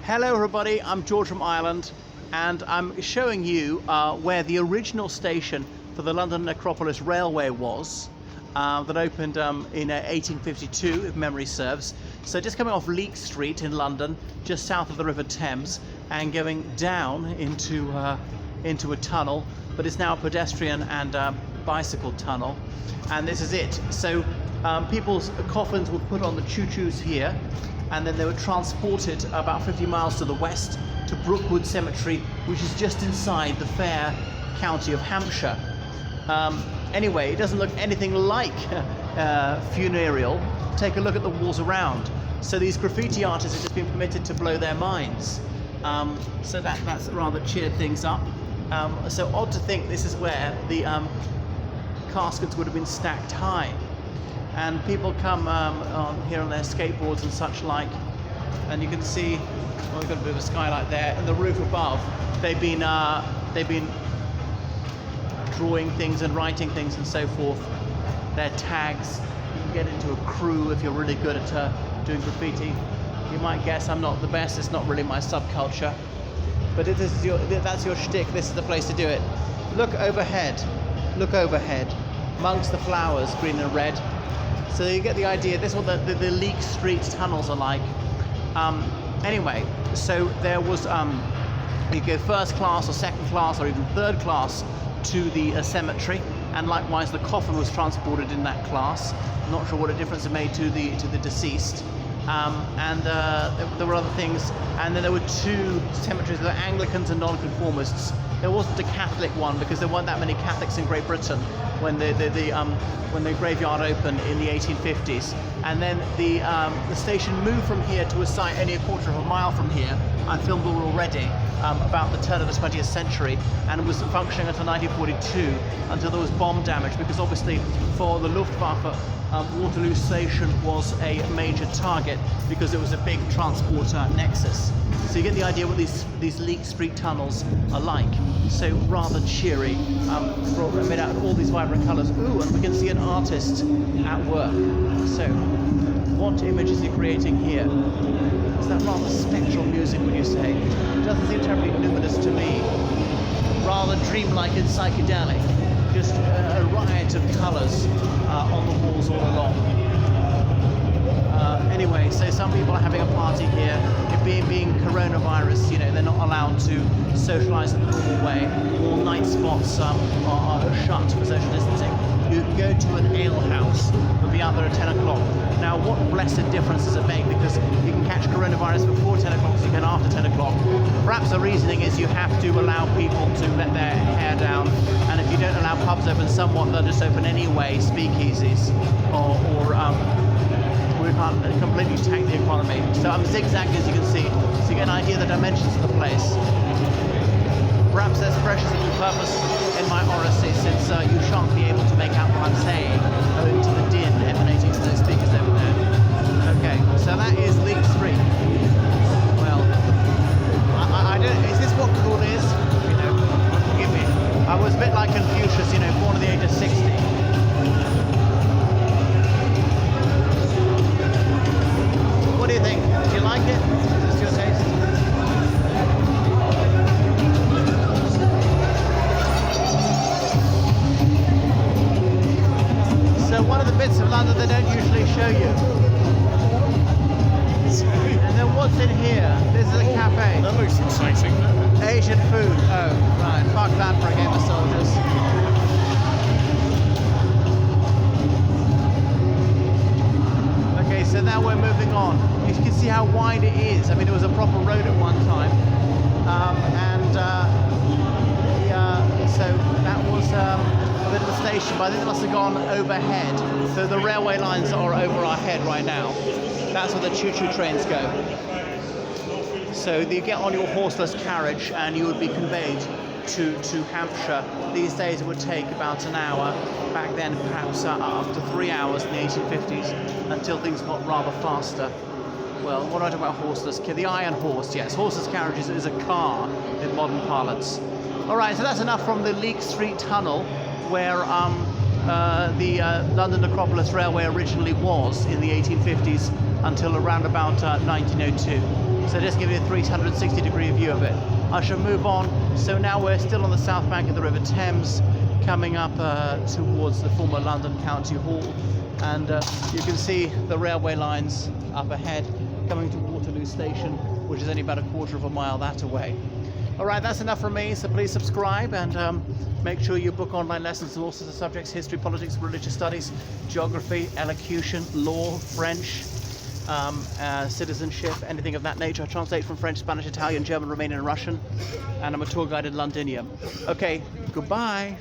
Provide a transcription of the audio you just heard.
Hello everybody, I'm George from Ireland, and I'm showing you where the original station for the London Necropolis Railway was, that opened in 1852, if memory serves. So just coming off Leake Street in London, just south of the River Thames, and going down into a tunnel, but it's now a pedestrian and bicycle tunnel, and this is it. So people's coffins were put on the choo-choos here, and then they were transported about 50 miles to the west to Brookwood Cemetery, which is just inside the fair county of Hampshire. Anyway, it doesn't look anything like funereal. Take a look at the walls around. So these graffiti artists have just been permitted to blow their minds. So that's rather cheered things up. So odd to think this is where the caskets would have been stacked high. And people come here on their skateboards and such like, and you can see, well, we've got a bit of a skylight there, and the roof above, they've been drawing things and writing things and so forth. They're tags. You can get into a crew if you're really good at doing graffiti. You might guess I'm not the best, it's not really my subculture, but if that's your shtick, this is the place to do it. Look overhead, amongst the flowers, green and red. So you get the idea. This is what the Leake Street tunnels are like. Anyway, so there was, you go first class or second class or even third class to the cemetery, and likewise the coffin was transported in that class. I'm not sure what a difference it made to the deceased. There were other things, and then there were two cemeteries, there were Anglicans and Nonconformists. There wasn't a Catholic one because there weren't that many Catholics in Great Britain when the graveyard opened in the 1850s. And then the station moved from here to a site only a quarter of a mile from here. I filmed already about the turn of the 20th century, and was functioning until 1942, until there was bomb damage, because obviously for the Luftwaffe, Waterloo Station was a major target because it was a big transporter nexus. So you get the idea what these Leake Street tunnels are like. So rather cheery, made out of all these vibrant colours. Ooh, and we can see an artist at work. So what image is he creating here? Is that rather spectral music, would you say? It doesn't seem terribly luminous to me. Rather dreamlike and psychedelic. Just a riot of colours on the walls all along. Anyway, so some people are having a party here. It being coronavirus, you know, they're not allowed to socialise in the normal way. All night spots are shut for social distancing. You can go to an ale house and be out there at 10 o'clock. Now, what blessed difference does it make? Because you can catch coronavirus before 10 o'clock, so you can after 10 o'clock. Perhaps the reasoning is you have to allow people to let their hair down, and if you don't allow pubs open somewhat, they'll just open anyway, speakeasies, or we can't completely tank the economy. So I'm zigzagging, as you can see, so you get an idea of the dimensions of the place. Perhaps there's precious little purpose in my oracy, since you shan't be able to make out what I'm saying owing to the din emanating from those speakers over there. Okay, so that is Leake Street. Well, I don't. Is this what cool is? You know, forgive me. I was a bit like Confucius, you know, born at the age of 60. What do you think? Do you like it? Is this your taste? So one of the bits of London they don't usually show you. And then what's in here? This is a cafe. That looks exciting. Asian food. Oh, right. Fuck that for a game of soldiers. Okay, so now we're moving on. You can see how wide it is. I mean, it was a proper road at one time. So that was a bit of a station, but I think it must have gone overhead. So the railway lines are over our head right now. That's where the choo-choo trains go. So you get on your horseless carriage and you would be conveyed to Hampshire. These days it would take about an hour. Back then perhaps up to 3 hours in the 1850s, until things got rather faster. Well, what do I talk about horseless? The iron horse, yes. Horseless carriage is a car in modern parlance. All right, so that's enough from the Leake Street tunnel, where the London Necropolis Railway originally was in the 1850s until around about 1902. So just give you a 360-degree view of it. I shall move on. So now we're still on the south bank of the River Thames, coming up towards the former London County Hall, and you can see the railway lines up ahead coming to Waterloo Station, which is only about a quarter of a mile that away. All right, that's enough from me, so please subscribe and make sure you book online lessons on all sorts of subjects: history, politics, religious studies, geography, elocution, law, French, citizenship, anything of that nature. I translate from French, Spanish, Italian, German, Romanian and Russian, and I'm a tour guide in Londinium. Okay, goodbye.